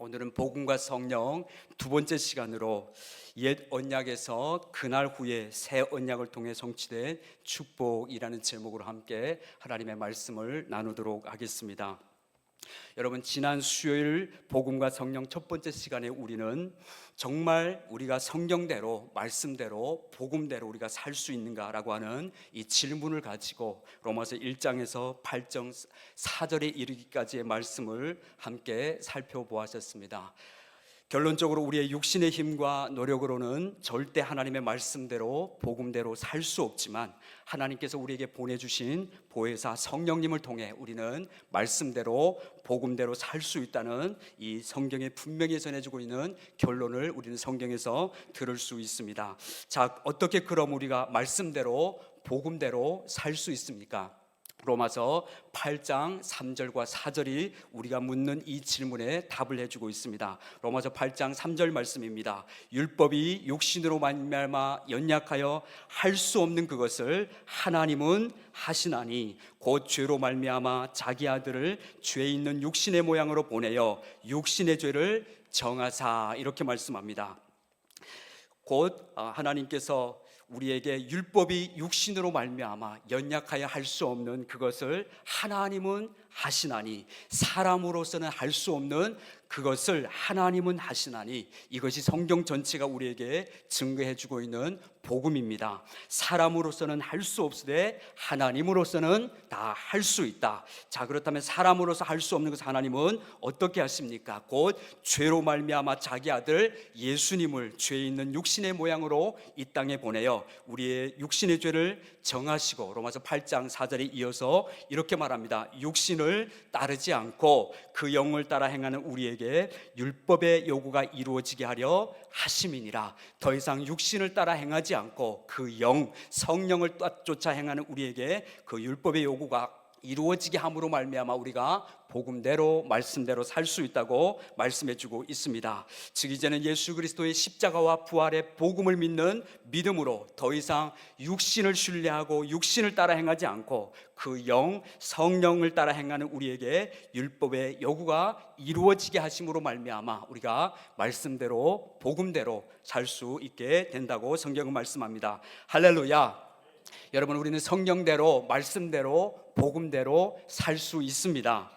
오늘은 복음과 성령 두 번째 시간으로 옛 언약에서 그날 후에 새 언약을 통해 성취된 축복이라는 제목으로 함께 하나님의 말씀을 나누도록 하겠습니다. 여러분, 지난 수요일 복음과 성령 첫 번째 시간에 우리는 정말 우리가 성경대로, 말씀대로, 복음대로 우리가 살 수 있는가라고 하는 이 질문을 가지고 로마서 1장에서 8장 4절에 이르기까지의 말씀을 함께 살펴보았습니다. 결론적으로 우리의 육신의 힘과 노력으로는 절대 하나님의 말씀대로 복음대로 살 수 없지만 하나님께서 우리에게 보내주신 보혜사 성령님을 통해 우리는 말씀대로 복음대로 살 수 있다는 이 성경에 분명히 전해주고 있는 결론을 우리는 성경에서 들을 수 있습니다. 자, 어떻게 그럼 우리가 말씀대로 복음대로 살 수 있습니까? 로마서 8장 3절과 4절이 우리가 묻는 이 질문에 답을 해주고 있습니다. 로마서 8장 3절 말씀입니다. 율법이 육신으로 말미암아 연약하여 할 수 없는 그것을 하나님은 하시나니 곧 죄로 말미암아 자기 아들을 죄 있는 육신의 모양으로 보내어 육신의 죄를 정하사, 이렇게 말씀합니다. 곧 하나님께서 우리에게 율법이 육신으로 말미암아 연약하여 할 수 없는 그것을 하나님은 하시나니, 사람으로서는 할 수 없는 그것을 하나님은 하시나니, 이것이 성경 전체가 우리에게 증거해주고 있는 복음입니다. 사람으로서는 할 수 없으되 하나님으로서는 다 할 수 있다. 자, 그렇다면 사람으로서 할 수 없는 것을 하나님은 어떻게 하십니까? 곧 죄로 말미암아 자기 아들 예수님을 죄 있는 육신의 모양으로 이 땅에 보내어 우리의 육신의 죄를 정하시고, 로마서 8장 4절에 이어서 이렇게 말합니다. 육신을 따르지 않고 그 영을 따라 행하는 우리에게 율법의 요구가 이루어지게 하려 하심이니라. 더 이상 육신을 따라 행하지 않고 그 영, 성령을 쫓아 행하는 우리에게 그 율법의 요구가 이루어지게 함으로 말미암아 우리가 복음대로 말씀대로 살 수 있다고 말씀해주고 있습니다. 즉 이제는 예수 그리스도의 십자가와 부활의 복음을 믿는 믿음으로 더 이상 육신을 신뢰하고 육신을 따라 행하지 않고 그 영, 성령을 따라 행하는 우리에게 율법의 요구가 이루어지게 하심으로 말미암아 우리가 말씀대로 복음대로 살 수 있게 된다고 성경은 말씀합니다. 할렐루야. 여러분, 우리는 성경대로, 말씀대로, 복음대로 살 수 있습니다.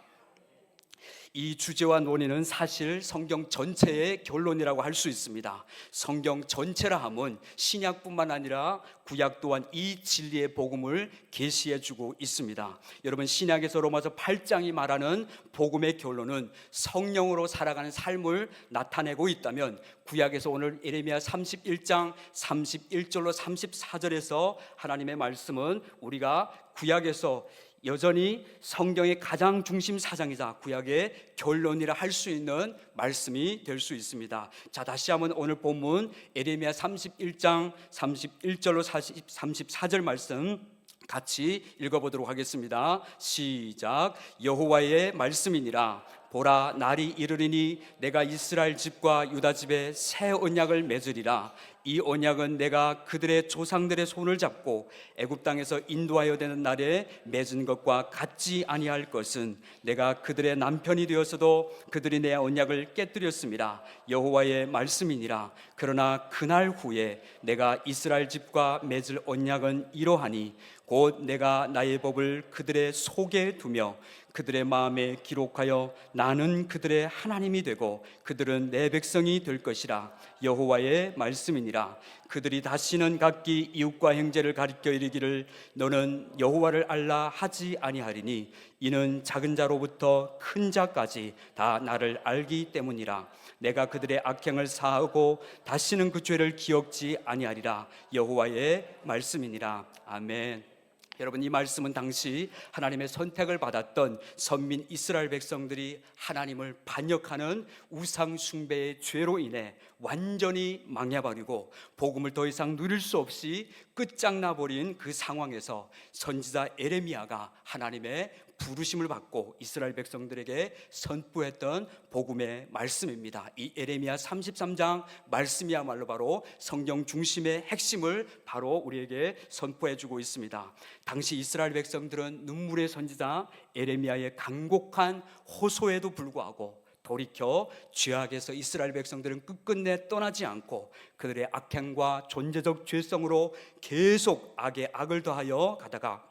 이 주제와 논의는 사실 성경 전체의 결론이라고 할 수 있습니다. 성경 전체라 함은 신약뿐만 아니라 구약 또한 이 진리의 복음을 계시해주고 있습니다. 여러분, 신약에서 로마서 8장이 말하는 복음의 결론은 성령으로 살아가는 삶을 나타내고 있다면, 구약에서 오늘 예레미야 31장 31절로 34절에서 하나님의 말씀은 우리가 구약에서 여전히 성경의 가장 중심 사상이자 구약의 결론이라 할 수 있는 말씀이 될 수 있습니다. 자, 다시 한번 오늘 본문 예레미야 31장 31절로 34절 말씀 같이 읽어보도록 하겠습니다. 시작. 여호와의 말씀이니라. 보라, 날이 이르리니 내가 이스라엘 집과 유다 집에 새 언약을 맺으리라. 이 언약은 내가 그들의 조상들의 손을 잡고 애굽 땅에서 인도하여 되는 날에 맺은 것과 같지 아니할 것은 내가 그들의 남편이 되었어도 그들이 내 언약을 깨뜨렸습니다. 여호와의 말씀이니라. 그러나 그날 후에 내가 이스라엘 집과 맺을 언약은 이러하니 곧 내가 나의 법을 그들의 속에 두며 그들의 마음에 기록하여 나는 그들의 하나님이 되고 그들은 내 백성이 될 것이라. 여호와의 말씀이니라. 그들이 다시는 각기 이웃과 형제를 가리켜 이르기를 너는 여호와를 알라 하지 아니하리니 이는 작은 자로부터 큰 자까지 다 나를 알기 때문이라. 내가 그들의 악행을 사하고 다시는 그 죄를 기억지 아니하리라. 여호와의 말씀이니라. 아멘. 여러분, 이 말씀은 당시 하나님의 선택을 받았던 선민 이스라엘 백성들이 하나님을 반역하는 우상 숭배의 죄로 인해 완전히 망해버리고 복음을 더 이상 누릴 수 없이 끝장나버린 그 상황에서 선지자 예레미야가 하나님의 부르심을 받고 이스라엘 백성들에게 선포했던 복음의 말씀입니다. 이 예레미야 33장 말씀이야말로 바로 성경 중심의 핵심을 바로 우리에게 선포해주고 있습니다. 당시 이스라엘 백성들은 눈물의 선지자 예레미야의 간곡한 호소에도 불구하고 돌이켜 죄악에서 이스라엘 백성들은 끝끝내 떠나지 않고 그들의 악행과 존재적 죄성으로 계속 악에 악을 더하여 가다가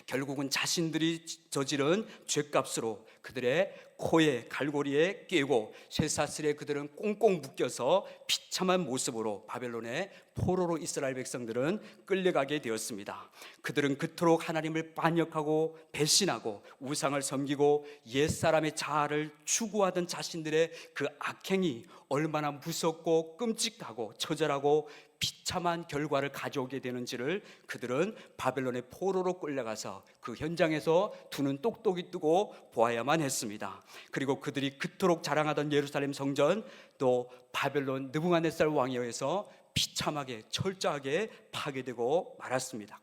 결국은 자신들이 저지른 죄값으로 그들의 코에 갈고리에 끼고 쇠사슬에 그들은 꽁꽁 묶여서 비참한 모습으로 바벨론의 포로로 이스라엘 백성들은 끌려가게 되었습니다. 그들은 그토록 하나님을 반역하고 배신하고 우상을 섬기고 옛사람의 자아를 추구하던 자신들의 그 악행이 얼마나 무섭고 끔찍하고 처절하고 비참한 결과를 가져오게 되는지를 그들은 바벨론의 포로로 끌려가서 그 현장에서 두 눈 똑똑히 뜨고 보아야만 했습니다. 그리고 그들이 그토록 자랑하던 예루살렘 성전, 또 바벨론 느부갓네살 왕에 의해서 비참하게 철저하게 파괴되고 말았습니다.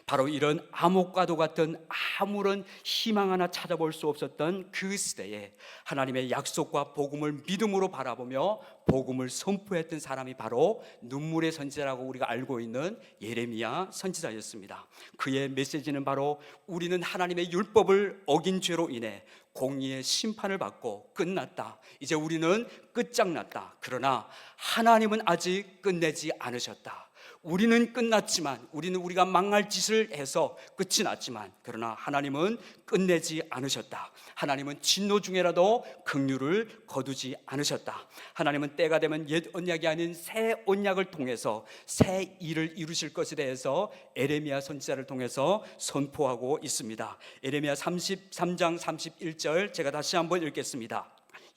바로 이런 암흑과도 같은 아무런 희망 하나 찾아볼 수 없었던 그 시대에 하나님의 약속과 복음을 믿음으로 바라보며 복음을 선포했던 사람이 바로 눈물의 선지자라고 우리가 알고 있는 예레미야 선지자였습니다. 그의 메시지는 바로 우리는 하나님의 율법을 어긴 죄로 인해 공의의 심판을 받고 끝났다. 이제 우리는 끝장났다. 그러나 하나님은 아직 끝내지 않으셨다. 우리는 끝났지만, 우리는 우리가 망할 짓을 해서 끝이 났지만, 그러나 하나님은 끝내지 않으셨다. 하나님은 진노 중에라도 긍휼을 거두지 않으셨다. 하나님은 때가 되면 옛 언약이 아닌 새 언약을 통해서 새 일을 이루실 것에 대해서 에레미야 선지자를 통해서 선포하고 있습니다. 에레미야 33장 31절 제가 다시 한번 읽겠습니다.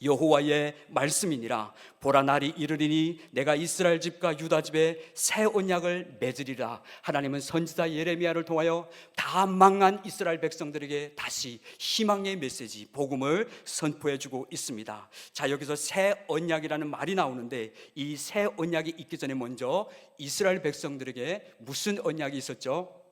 여호와의 말씀이니라. 보라, 날이 이르리니 내가 이스라엘 집과 유다 집에 새 언약을 맺으리라. 하나님은 선지자 예레미야를 통하여 다 망한 이스라엘 백성들에게 다시 희망의 메시지, 복음을 선포해주고 있습니다. 자, 여기서 새 언약이라는 말이 나오는데 이 새 언약이 있기 전에 먼저 이스라엘 백성들에게 무슨 언약이 있었죠?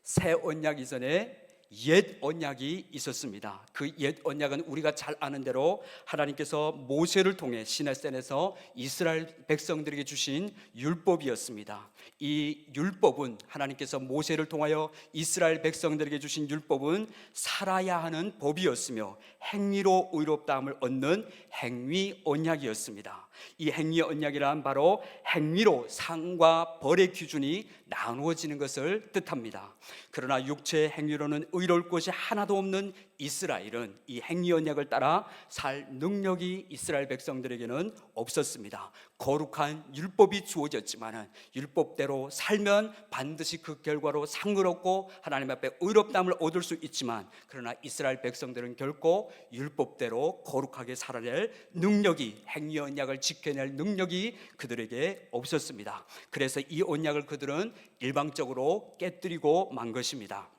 새 언약 이전에 옛 언약이 있었습니다. 그 옛 언약은 우리가 잘 아는 대로 하나님께서 모세를 통해 시내산에서 이스라엘 백성들에게 주신 율법이었습니다. 이 율법은, 하나님께서 모세를 통하여 이스라엘 백성들에게 주신 율법은 살아야 하는 법이었으며 행위로 의롭다함을 얻는 행위 언약이었습니다. 이 행위 언약이란 바로 행위로 상과 벌의 기준이 나누어지는 것을 뜻합니다. 그러나 육체의 행위로는 의로울 것이 하나도 없는 이스라엘은 이 행위 언약을 따라 살 능력이 이스라엘 백성들에게는 없었습니다. 거룩한 율법이 주어졌지만 율법대로 살면 반드시 그 결과로 상을 얻고 하나님 앞에 의롭다함을 얻을 수 있지만, 그러나 이스라엘 백성들은 결코 율법대로 거룩하게 살아낼 능력이, 행위 언약을 지켜낼 능력이 그들에게 없었습니다. 그래서 이 언약을 그들은 일방적으로 깨뜨리고 만 것입니다.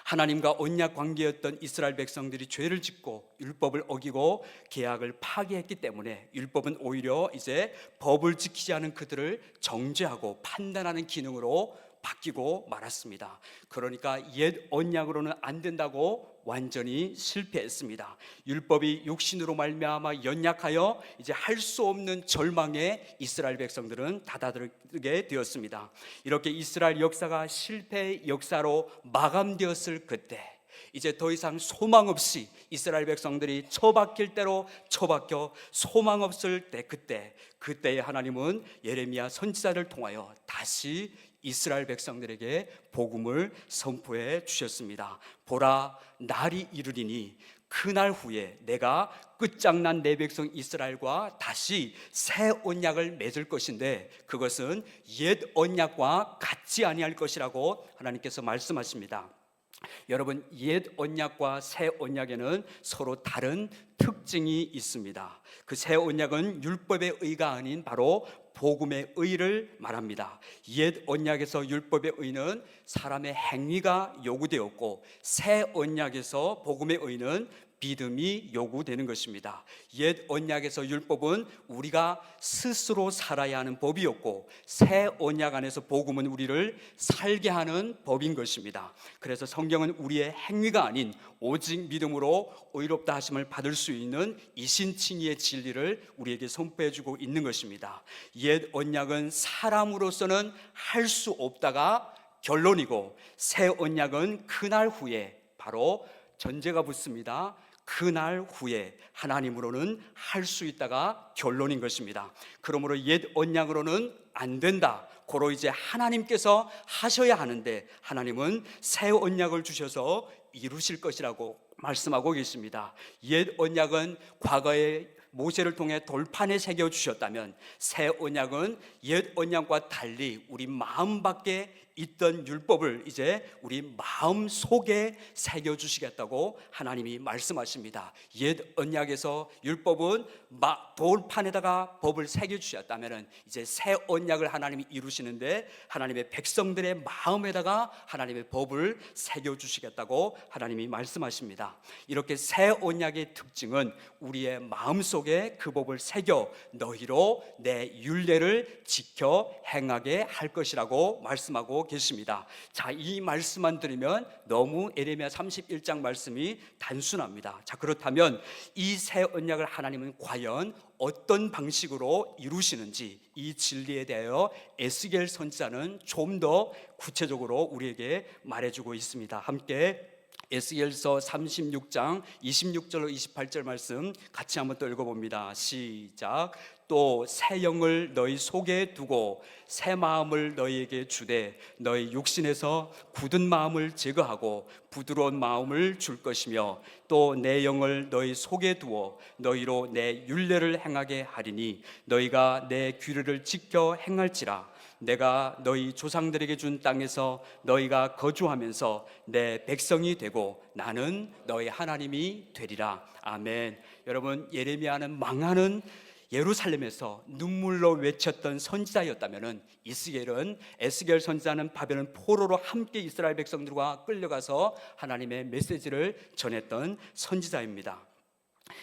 하나님과 언약 관계였던 이스라엘 백성들이 죄를 짓고 율법을 어기고 계약을 파기했기 때문에 율법은 오히려 이제 법을 지키지 않은 그들을 정죄하고 판단하는 기능으로 바뀌고 말았습니다. 그러니까 옛 언약으로는 안 된다고 완전히 실패했습니다. 율법이 육신으로 말미암아 연약하여 이제 할 수 없는 절망에 이스라엘 백성들은 다다르게 되었습니다. 이렇게 이스라엘 역사가 실패의 역사로 마감되었을 그때, 이제 더 이상 소망 없이 이스라엘 백성들이 처박힐 대로 처박혀 소망 없을 때, 그때에 하나님은 예레미야 선지자를 통하여 다시 이스라엘 백성들에게 복음을 선포해 주셨습니다. 보라, 날이 이르리니 그날 후에 내가 끝장난 내 백성 이스라엘과 다시 새 언약을 맺을 것인데 그것은 옛 언약과 같지 아니할 것이라고 하나님께서 말씀하십니다. 여러분, 옛 언약과 새 언약에는 서로 다른 특징이 있습니다. 그 새 언약은 율법의 의가 아닌 바로 복음의 의를 말합니다. 옛 언약에서 율법의 의는 사람의 행위가 요구되었고, 새 언약에서 복음의 의는 믿음이 요구되는 것입니다. 옛 언약에서 율법은 우리가 스스로 살아야 하는 법이었고, 새 언약 안에서 복음은 우리를 살게 하는 법인 것입니다. 그래서 성경은 우리의 행위가 아닌 오직 믿음으로 의롭다 하심을 받을 수 있는 이신칭의의 진리를 우리에게 선포해 주고 있는 것입니다. 옛 언약은 사람으로서는 할 수 없다가 결론이고, 새 언약은 그날 후에 바로 전제가 붙습니다. 그날 후에 하나님으로는 할 수 있다가 결론인 것입니다. 그러므로 옛 언약으로는 안 된다. 고로 이제 하나님께서 하셔야 하는데 하나님은 새 언약을 주셔서 이루실 것이라고 말씀하고 계십니다. 옛 언약은 과거에 모세를 통해 돌판에 새겨 주셨다면 새 언약은 옛 언약과 달리 우리 마음 밖에 있던 율법을 이제 우리 마음 속에 새겨 주시겠다고 하나님이 말씀하십니다. 옛 언약에서 율법은 돌판에다가 법을 새겨 주셨다면 이제 새 언약을 하나님이 이루시는데 하나님의 백성들의 마음에다가 하나님의 법을 새겨 주시겠다고 하나님이 말씀하십니다. 이렇게 새 언약의 특징은 우리의 마음 속에 그 법을 새겨 너희로 내 율례를 지켜 행하게 할 것이라고 말씀하고 계십니다. 자, 이 말씀만 들으면 너무 에레미야 31장 말씀이 단순합니다. 자, 그렇다면 이 새 언약을 하나님은 과연 어떤 방식으로 이루시는지 이 진리에 대하여 에스겔 선지자는 좀 더 구체적으로 우리에게 말해주고 있습니다. 함께 에스겔서 36장 26절 28절 말씀 같이 한번 또 읽어봅니다. 시작. 또 새 영을 너희 속에 두고 새 마음을 너희에게 주되 너희 육신에서 굳은 마음을 제거하고 부드러운 마음을 줄 것이며 또 내 영을 너희 속에 두어 너희로 내 율례를 행하게 하리니 너희가 내 규례를 지켜 행할지라. 내가 너희 조상들에게 준 땅에서 너희가 거주하면서 내 백성이 되고 나는 너희 하나님이 되리라. 아멘. 여러분, 예레미야는 망하는 예루살렘에서 눈물로 외쳤던 선지자였다면 에스겔 선지자는 바벨론 포로로 함께 이스라엘 백성들과 끌려가서 하나님의 메시지를 전했던 선지자입니다.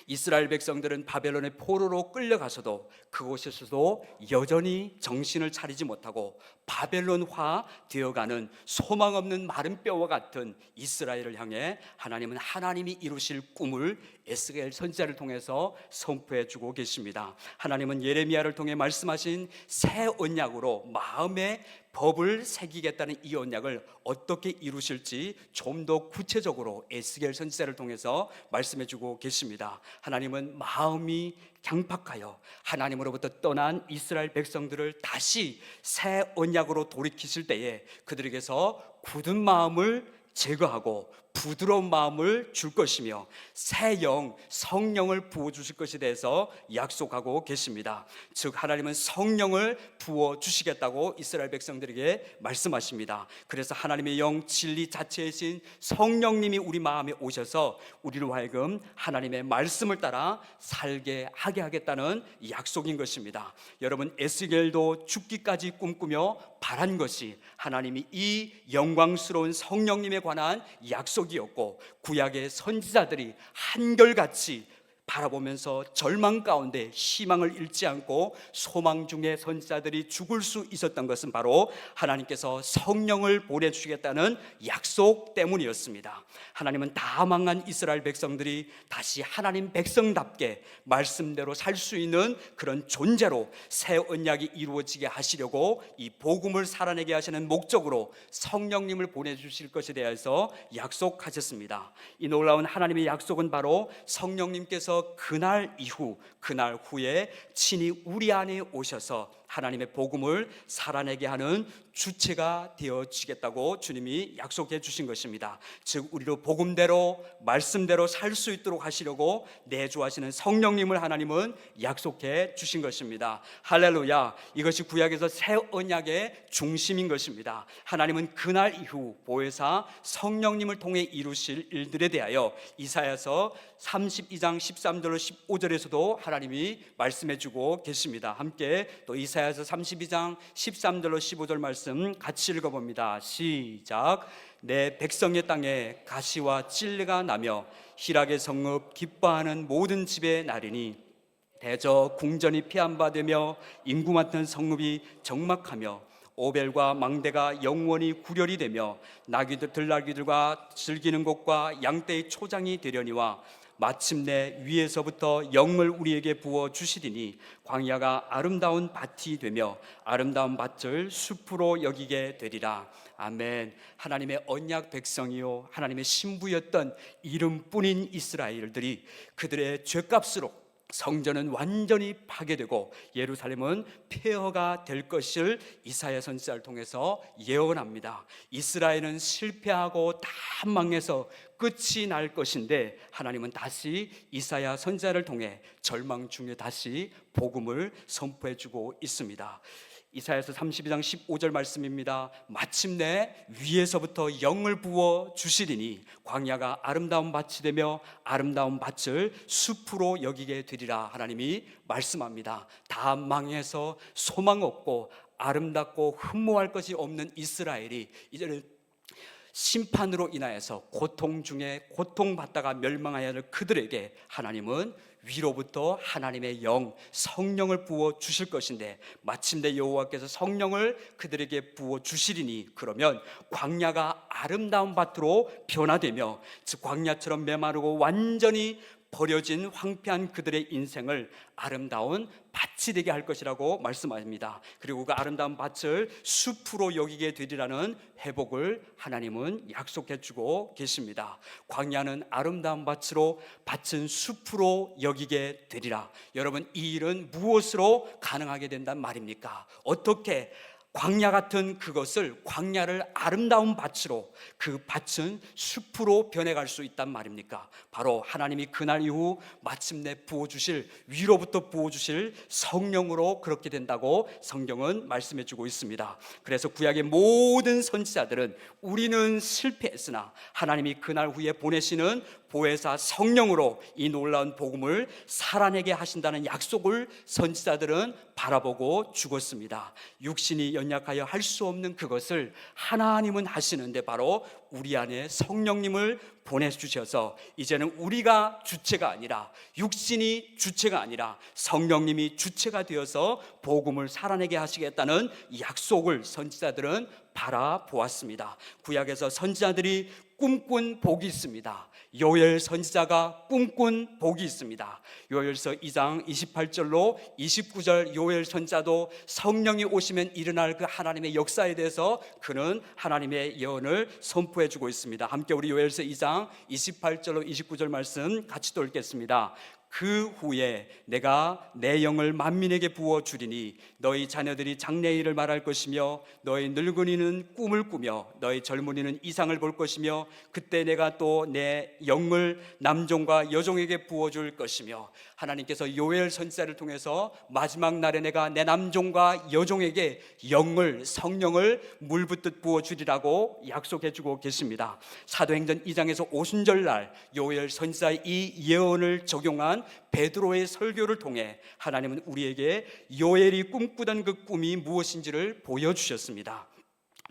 이스라엘 백성들은 바벨론의 포로로 끌려가서도 그곳에서도 여전히 정신을 차리지 못하고 바벨론화 되어가는 소망 없는 마른 뼈와 같은 이스라엘을 향해 하나님은 하나님이 이루실 꿈을 에스겔 선지자를 통해서 선포해 주고 계십니다. 하나님은 예레미야를 통해 말씀하신 새 언약으로 마음에 법을 새기겠다는 이 언약을 어떻게 이루실지 좀 더 구체적으로 에스겔 선지자를 통해서 말씀해 주고 계십니다. 하나님은 마음이 강팍하여 하나님으로부터 떠난 이스라엘 백성들을 다시 새 언약으로 돌이키실 때에 그들에게서 굳은 마음을 제거하고 부드러운 마음을 줄 것이며 새 영, 성령을 부어주실 것에 대해서 약속하고 계십니다. 즉 하나님은 성령을 부어주시겠다고 이스라엘 백성들에게 말씀하십니다. 그래서 하나님의 영, 진리 자체이신 성령님이 우리 마음에 오셔서 우리로 하여금 하나님의 말씀을 따라 살게 하게 하겠다는 약속인 것입니다. 여러분, 에스겔도 죽기까지 꿈꾸며 바란 것이 하나님이 이 영광스러운 성령님에 관한 약속이었고 구약의 선지자들이 한결같이 바라보면서 절망 가운데 희망을 잃지 않고 소망 중에 선지자들이 죽을 수 있었던 것은 바로 하나님께서 성령을 보내주시겠다는 약속 때문이었습니다. 하나님은 다 망한 이스라엘 백성들이 다시 하나님 백성답게 말씀대로 살 수 있는 그런 존재로 새 언약이 이루어지게 하시려고 이 복음을 살아내게 하시는 목적으로 성령님을 보내주실 것에 대해서 약속하셨습니다. 이 놀라운 하나님의 약속은 바로 성령님께서 그날 후에 친히 우리 안에 오셔서 하나님의 복음을 살아내게 하는 주체가 되어지겠다고 주님이 약속해 주신 것입니다. 즉 우리로 복음대로 말씀대로 살 수 있도록 하시려고 내주하시는 성령님을 하나님은 약속해 주신 것입니다. 할렐루야. 이것이 구약에서 새 언약의 중심인 것입니다. 하나님은 그날 이후 보혜사 성령님을 통해 이루실 일들에 대하여 이사야서 32장 13절로 15절에서도 하나님이 말씀해 주고 계십니다. 함께 또 이사야서 32장 13절로 15절 말씀 같이 읽어봅니다. 시작. 내 백성의 땅에 가시와 찔레가 나며 희락의 성읍 기뻐하는 모든 집에 나리니 대저 궁전이 피한바되며 인구 많던 성읍이 적막하며 오벨과 망대가 영원히 구렬이 되며 들나귀들과 즐기는 곳과 양떼의 초장이 되려니와 마침내 위에서부터 영을 우리에게 부어 주시리니 광야가 아름다운 밭이 되며 아름다운 밭을 숲으로 여기게 되리라. 아멘. 하나님의 언약 백성이요 하나님의 신부였던 이름뿐인 이스라엘들이 그들의 죄값으로 성전은 완전히 파괴되고 예루살렘은 폐허가 될 것을 이사야 선지자를 통해서 예언합니다. 이스라엘은 실패하고 다 망해서 끝이 날 것인데 하나님은 다시 이사야 선지자를 통해 절망 중에 다시 복음을 선포해주고 있습니다. 이사야서 32장 15절 말씀입니다. 마침내 위에서부터 영을 부어 주시리니 광야가 아름다운 밭이 되며 아름다운 밭을 숲으로 여기게 되리라. 하나님이 말씀합니다. 다 망해서 소망 없고 아름답고 흠모할 것이 없는 이스라엘이 이제는 심판으로 인하여서 고통 중에 고통받다가 멸망하여야 할 그들에게 하나님은 위로부터 하나님의 영, 성령을 부어 주실 것인데 마침내 여호와께서 성령을 그들에게 부어 주시리니 그러면 광야가 아름다운 밭으로 변화되며 즉 광야처럼 메마르고 완전히 버려진 황폐한 그들의 인생을 아름다운 밭이 되게 할 것이라고 말씀합니다. 그리고 그 아름다운 밭을 숲으로 여기게 되리라는 회복을 하나님은 약속해 주고 계십니다. 광야는 아름다운 밭으로 밭은 숲으로 여기게 되리라. 여러분, 이 일은 무엇으로 가능하게 된단 말입니까? 어떻게 광야 같은 그것을 광야를 아름다운 밭으로 그 밭은 숲으로 변해갈 수 있단 말입니까? 바로 하나님이 그날 이후 마침내 부어주실 위로부터 부어주실 성령으로 그렇게 된다고 성경은 말씀해주고 있습니다. 그래서 구약의 모든 선지자들은 우리는 실패했으나 하나님이 그날 후에 보내시는 보혜사 성령으로 이 놀라운 복음을 살아내게 하신다는 약속을 선지자들은 바라보고 죽었습니다. 육신이 연약하여 할 수 없는 그것을 하나님은 하시는데 바로 우리 안에 성령님을 보내주셔서 이제는 우리가 주체가 아니라 육신이 주체가 아니라 성령님이 주체가 되어서 복음을 살아내게 하시겠다는 약속을 선지자들은 바라보았습니다. 구약에서 선지자들이 꿈꾼 복이 있습니다. 요엘 선지자가 꿈꾼 복이 있습니다. 요엘서 2장 28절로 29절 요엘 선지자도 성령이 오시면 일어날 그 하나님의 역사에 대해서 그는 하나님의 예언을 선포해 주고 있습니다. 함께 우리 요엘서 2장 28절로 29절 말씀 같이 또 읽겠습니다. 그 후에 내가 내 영을 만민에게 부어 주리니 너희 자녀들이 장래일을 말할 것이며 너희 늙은이는 꿈을 꾸며 너희 젊은이는 이상을 볼 것이며 그때 내가 또 내 영을 남종과 여종에게 부어줄 것이며 하나님께서 요엘 선지자를 통해서 마지막 날에 내가 내 남종과 여종에게 영을 성령을 물붓듯 부어주리라고 약속해주고 계십니다. 사도행전 2장에서 오순절날 요엘 선지자의 이 예언을 적용한 베드로의 설교를 통해 하나님은 우리에게 요엘이 꿈꾸던 그 꿈이 무엇인지를 보여주셨습니다.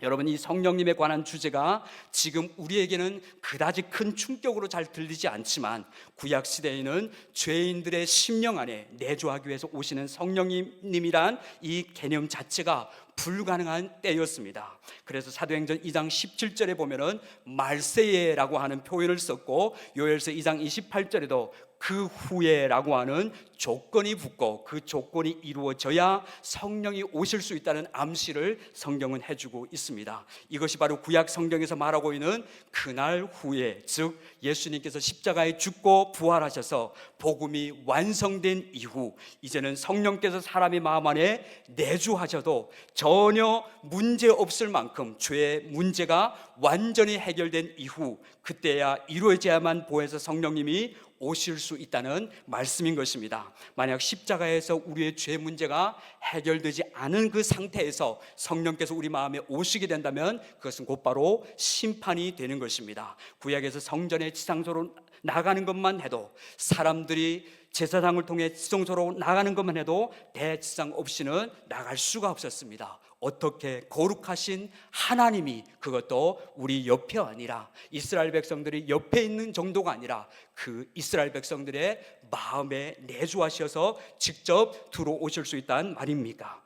여러분, 이 성령님에 관한 주제가 지금 우리에게는 그다지 큰 충격으로 잘 들리지 않지만 구약 시대에는 죄인들의 심령 안에 내주하기 위해서 오시는 성령님이란 이 개념 자체가 불가능한 때였습니다. 그래서 사도행전 2장 17절에 보면은 말세예라고 하는 표현을 썼고 요엘서 2장 28절에도 그 후에라고 하는 조건이 붙고 그 조건이 이루어져야 성령이 오실 수 있다는 암시를 성경은 해주고 있습니다. 이것이 바로 구약 성경에서 말하고 있는 그날 후에, 즉 예수님께서 십자가에 죽고 부활하셔서 복음이 완성된 이후 이제는 성령께서 사람의 마음 안에 내주하셔도 전혀 문제 없을 만큼 죄의 문제가 완전히 해결된 이후 그때야 이루어져야만 보혜사 성령님이 오실 수 있다는 말씀인 것입니다. 만약 십자가에서 우리의 죄 문제가 해결되지 않은 그 상태에서 성령께서 우리 마음에 오시게 된다면 그것은 곧바로 심판이 되는 것입니다. 구약에서 성전의 지상소로 나가는 것만 해도 사람들이 제사장을 통해 지성소로 나가는 것만 해도 대지상 없이는 나갈 수가 없었습니다. 어떻게 거룩하신 하나님이 그것도 우리 옆에 아니라 이스라엘 백성들이 옆에 있는 정도가 아니라 그 이스라엘 백성들의 마음에 내주하셔서 직접 들어오실 수 있다는 말입니까?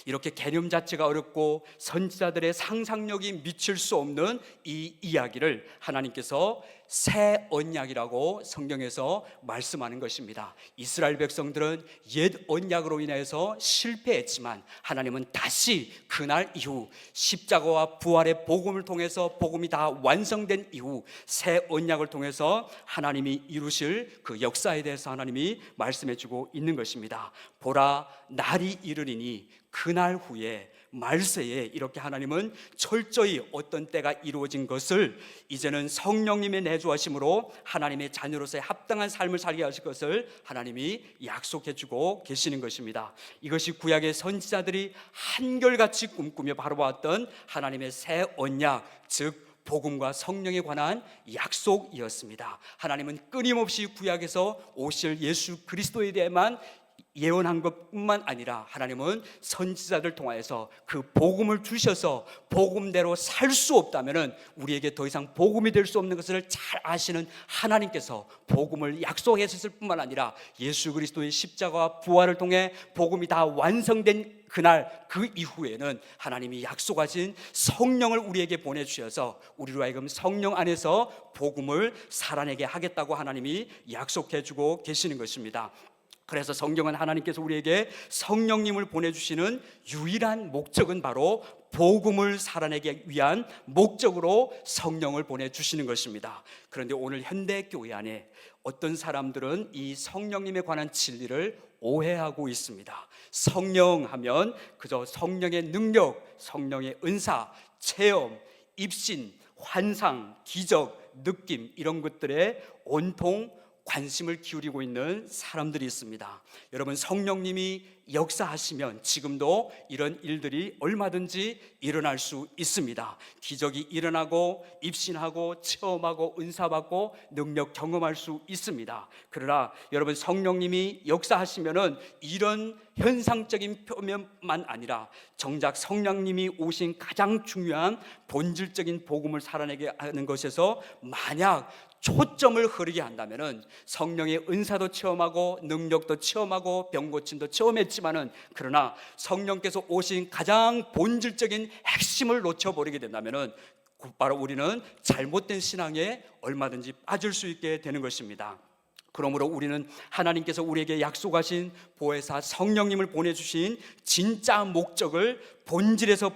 이렇게 개념 자체가 어렵고 선지자들의 상상력이 미칠 수 없는 이 이야기를 하나님께서 새 언약이라고 성경에서 말씀하는 것입니다. 이스라엘 백성들은 옛 언약으로 인해서 실패했지만 하나님은 다시 그날 이후 십자가와 부활의 복음을 통해서 복음이 다 완성된 이후 새 언약을 통해서 하나님이 이루실 그 역사에 대해서 하나님이 말씀해 주고 있는 것입니다. 보라, 날이 이르리니 그날 후에 말세에 이렇게 하나님은 철저히 어떤 때가 이루어진 것을 이제는 성령님의 내주하심으로 하나님의 자녀로서의 합당한 삶을 살게 하실 것을 하나님이 약속해 주고 계시는 것입니다. 이것이 구약의 선지자들이 한결같이 꿈꾸며 바라보았던 하나님의 새 언약, 즉 복음과 성령에 관한 약속이었습니다. 하나님은 끊임없이 구약에서 오실 예수 그리스도에 대해만 예언한 것뿐만 아니라 하나님은 선지자들 통하여서 그 복음을 주셔서 복음대로 살 수 없다면 우리에게 더 이상 복음이 될 수 없는 것을 잘 아시는 하나님께서 복음을 약속하셨을 뿐만 아니라 예수 그리스도의 십자가와 부활을 통해 복음이 다 완성된 그날 그 이후에는 하나님이 약속하신 성령을 우리에게 보내주셔서 우리로 하여금 성령 안에서 복음을 살아내게 하겠다고 하나님이 약속해 주고 계시는 것입니다. 그래서 성경은 하나님께서 우리에게 성령님을 보내주시는 유일한 목적은 바로 복음을 살아내기 위한 목적으로 성령을 보내주시는 것입니다. 그런데 오늘 현대교회 안에 어떤 사람들은 이 성령님에 관한 진리를 오해하고 있습니다. 성령하면 그저 성령의 능력, 성령의 은사, 체험, 입신, 환상, 기적, 느낌 이런 것들에 온통 관심을 기울이고 있는 사람들이 있습니다. 여러분, 성령님이 역사하시면 지금도 이런 일들이 얼마든지 일어날 수 있습니다. 기적이 일어나고 입신하고 체험하고 은사받고 능력 경험할 수 있습니다. 그러나 여러분, 성령님이 역사하시면은 이런 현상적인 표면만 아니라 정작 성령님이 오신 가장 중요한 본질적인 복음을 살아내게 하는 것에서 만약 초점을 흐르게 한다면은 성령의 은사도 체험하고 능력도 체험하고 병 고침도 체험했지만은 그러나 성령께서 오신 가장 본질적인 핵심을 놓쳐버리게 된다면은 곧바로 우리는 잘못된 신앙에 얼마든지 빠질 수 있게 되는 것입니다. 그러므로 우리는 하나님께서 우리에게 약속하신 보혜사 성령님을 보내주신 진짜 목적을 본질에서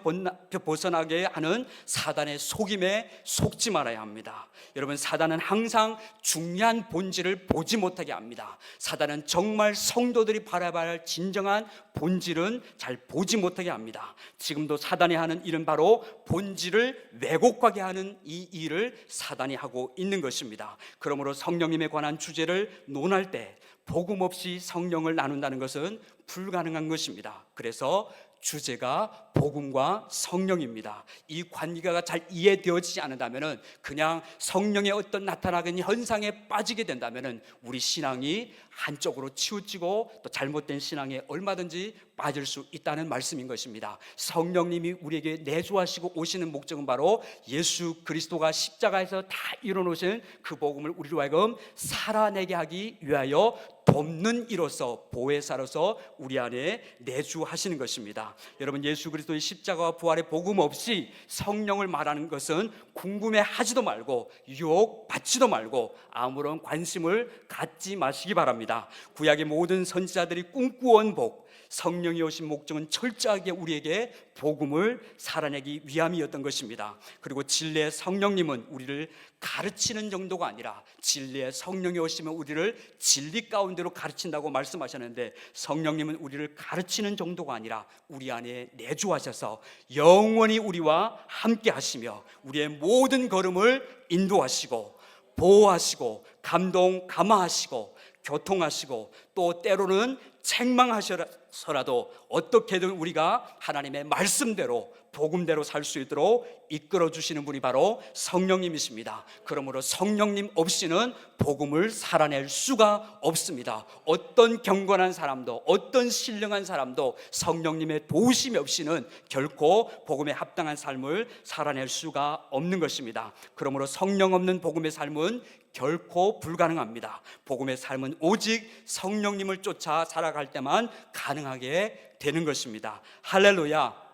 벗어나게 하는 사단의 속임에 속지 말아야 합니다. 여러분, 사단은 항상 중요한 본질을 보지 못하게 합니다. 사단은 정말 성도들이 바라봐야 할 진정한 본질은 잘 보지 못하게 합니다. 지금도 사단이 하는 일은 바로 본질을 왜곡하게 하는 이 일을 사단이 하고 있는 것입니다. 그러므로 성령님에 관한 주제를 논할 때 복음 없이 성령을 나눈다는 것은 불가능한 것입니다. 그래서 주제가 복음과 성령입니다. 이 관계가 잘 이해되어지지 않는다면 그냥 성령의 어떤 나타나는 현상에 빠지게 된다면 우리 신앙이 한쪽으로 치우치고 또 잘못된 신앙에 얼마든지 빠질 수 있다는 말씀인 것입니다. 성령님이 우리에게 내주하시고 오시는 목적은 바로 예수 그리스도가 십자가에서 다 이뤄놓으신 그 복음을 우리로 하여금 살아내게 하기 위하여 돕는 이로서 보혜사로서 우리 안에 내주하시는 것입니다. 여러분, 예수 그리스도의 십자가와 부활의 복음 없이 성령을 말하는 것은 궁금해하지도 말고 유혹받지도 말고 아무런 관심을 갖지 마시기 바랍니다. 구약의 모든 선지자들이 꿈꾸어온 복, 성령이 오신 목적은 철저하게 우리에게 복음을 살아내기 위함이었던 것입니다. 그리고 진리의 성령님은 우리를 가르치는 정도가 아니라 진리의 성령이 오시면 우리를 진리 가운데로 가르친다고 말씀하셨는데 성령님은 우리를 가르치는 정도가 아니라 우리 안에 내주하셔서 영원히 우리와 함께 하시며 우리의 모든 걸음을 인도하시고 보호하시고 감동하시고 교통하시고 또 때로는 책망하셔서라도 어떻게든 우리가 하나님의 말씀대로 복음대로 살 수 있도록 이끌어 주시는 분이 바로 성령님이십니다. 그러므로 성령님 없이는 복음을 살아낼 수가 없습니다. 어떤 경건한 사람도 어떤 신령한 사람도 성령님의 도우심이 없이는 결코 복음에 합당한 삶을 살아낼 수가 없는 것입니다. 그러므로 성령 없는 복음의 삶은 결코 불가능합니다. 복음의 삶은 오직 성령님을 쫓아 살아갈 때만 가능하게 되는 것입니다. 할렐루야.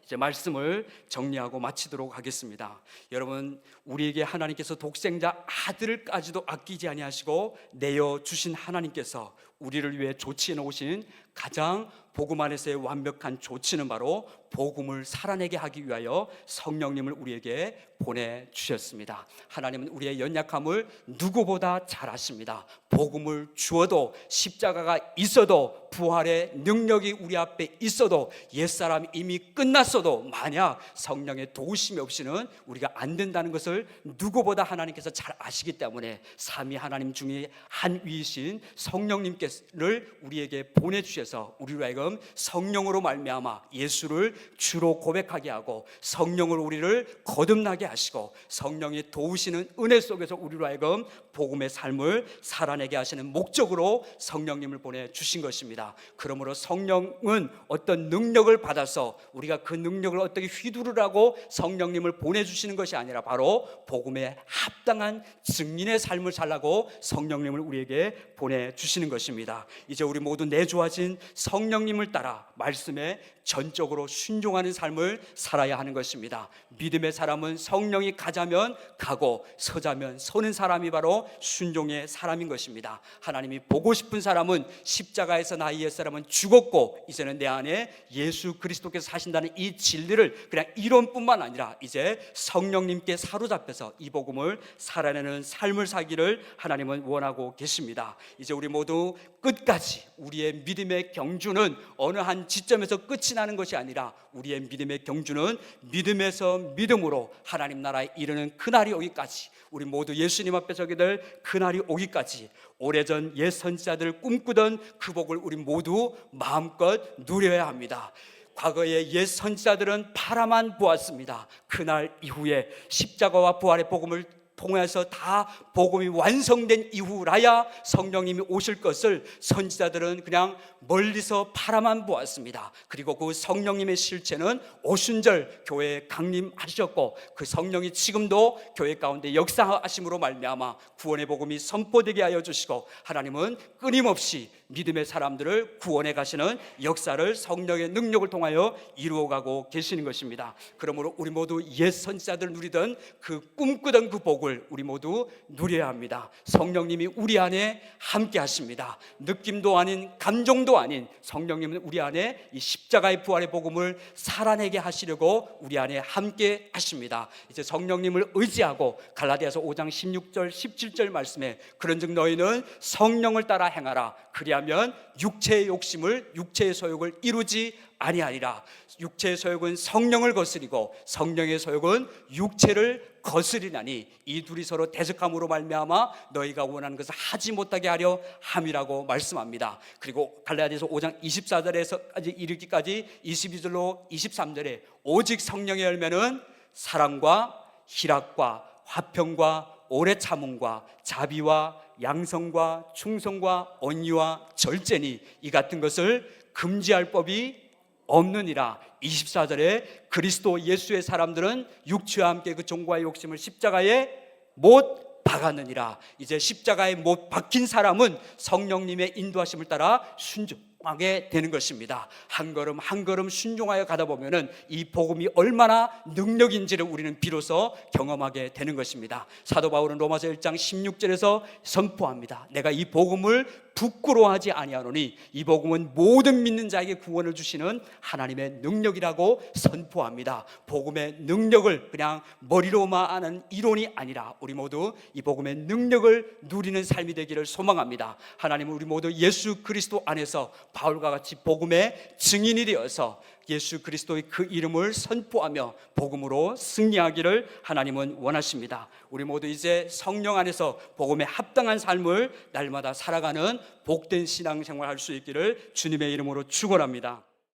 이제 말씀을 정리하고 마치도록 하겠습니다. 여러분, 우리에게 하나님께서 독생자 아들까지도 아끼지 아니하시고 내어 주신 하나님께서 우리를 위해 조치해 놓으신 가장 복음 안에서의 완벽한 조치는 바로 복음을 살아내게 하기 위하여 성령님을 우리에게 보내주셨습니다. 하나님은 우리의 연약함을 누구보다 잘 아십니다. 복음을 주어도, 십자가가 있어도, 부활의 능력이 우리 앞에 있어도, 옛사람이 이미 끝났어도 만약 성령의 도우심이 없이는 우리가 안 된다는 것을 누구보다 하나님께서 잘 아시기 때문에 삼위 하나님 중에 한 위이신 성령님께를 우리에게 보내주셔서 우리로 하여금 성령으로 말미암아 예수를 주로 고백하게 하고, 성령으로 우리를 거듭나게 하시고, 성령이 도우시는 은혜 속에서 우리로 하여금 복음의 삶을 살아내게 하시는 목적으로 성령님을 보내주신 것입니다. 그러므로 성령은 어떤 능력을 받아서 우리가 그 능력을 어떻게 휘두르라고 성령님을 보내주시는 것이 아니라 바로 복음에 합당한 증인의 삶을 살라고 성령님을 우리에게 보내주시는 것입니다. 이제 우리 모두 내주어진 성령님을 따라 말씀에 전적으로 순종하는 삶을 살아야 하는 것입니다. 믿음의 사람은 성령이 가자면 가고 서자면 서는 사람이 바로 순종의 사람인 것입니다. 하나님이 보고 싶은 사람은 십자가에서 나의 옛사람은 죽었고 이제는 내 안에 예수 그리스도께서 사신다는 이 진리를 그냥 이론뿐만 아니라 이제 성령님께 사로잡혀서 이 복음을 살아내는 삶을 살기를 하나님은 원하고 계십니다. 이제 우리 모두 끝까지 우리의 믿음의 경주는 어느 한 지점에서 끝이 나는 것이 아니라 우리의 믿음의 경주는 믿음에서 믿음으로 하나님 나라에 이르는 그날이 오기까지, 우리 모두 예수님 앞에 서게 될 그날이 오기까지 오래전 옛 선지자들 꿈꾸던 그 복을 우리 모두 마음껏 누려야 합니다. 과거의 옛 선지자들은 바라만 보았습니다. 그날 이후에 십자가와 부활의 복음을 통해서 다 복음이 완성된 이후라야 성령님이 오실 것을 선지자들은 그냥 멀리서 바라만 보았습니다. 그리고 그 성령님의 실체는 오순절 교회에 강림하셨고 그 성령이 지금도 교회 가운데 역사하심으로 말미암아 구원의 복음이 선포되게 하여 주시고, 하나님은 끊임없이 믿음의 사람들을 구원해 가시는 역사를 성령의 능력을 통하여 이루어가고 계시는 것입니다. 그러므로 우리 모두 옛 선지자들 누리던 그 꿈꾸던 그 복을 우리 모두 누려야 합니다. 성령님이 우리 안에 함께 하십니다. 느낌도 아닌 감정도 아닌 성령님은 우리 안에 이 십자가의 부활의 복음을 살아내게 하시려고 우리 안에 함께 하십니다. 이제 성령님을 의지하고 갈라디아서 5장 16절 17절 말씀에 그런즉 너희는 성령을 따라 행하라. 그리하면 육체의 욕심을, 육체의 소욕을 이루지 아니하리라. 육체의 소욕은 성령을 거스리고 성령의 소욕은 육체를 거스리나니 이 둘이 서로 대적함으로 말미암아 너희가 원하는 것을 하지 못하게 하려 함이라고 말씀합니다. 그리고 갈라디아서 5장 24절에서까지 이르기까지 22절로 23절에 오직 성령의 열매는 사랑과 희락과 화평과 오래 참음과 자비와 양성과 충성과 온유와 절제니 이 같은 것을 금지할 법이 없느니라. 24절에 그리스도 예수의 사람들은 육체와 함께 그 종과의 욕심을 십자가에 못 박았느니라. 이제 십자가에 못 박힌 사람은 성령님의 인도하심을 따라 순종하게 되는 것입니다. 한 걸음 한 걸음 순종하여 가다 보면은 이 복음이 얼마나 능력인지를 우리는 비로소 경험하게 되는 것입니다. 사도 바울은 로마서 1장 16절에서 선포합니다. 내가 이 복음을 부끄러워하지 아니하노니 이 복음은 모든 믿는 자에게 구원을 주시는 하나님의 능력이라고 선포합니다. 복음의 능력을 그냥 머리로만 아는 이론이 아니라 우리 모두 이 복음의 능력을 누리는 삶이 되기를 소망합니다. 하나님은 우리 모두 예수 그리스도 안에서 바울과 같이 복음의 증인이 되어서 예수 그리스도의 그 이름을 선포하며 복음으로 승리하기를 하나님은 원하십니다. 우리 모두 이제 성령 안에서 복음에 합당한 삶을 날마다 살아가는 복된 신앙생활 할 수 있기를 주님의 이름으로 축원합니다.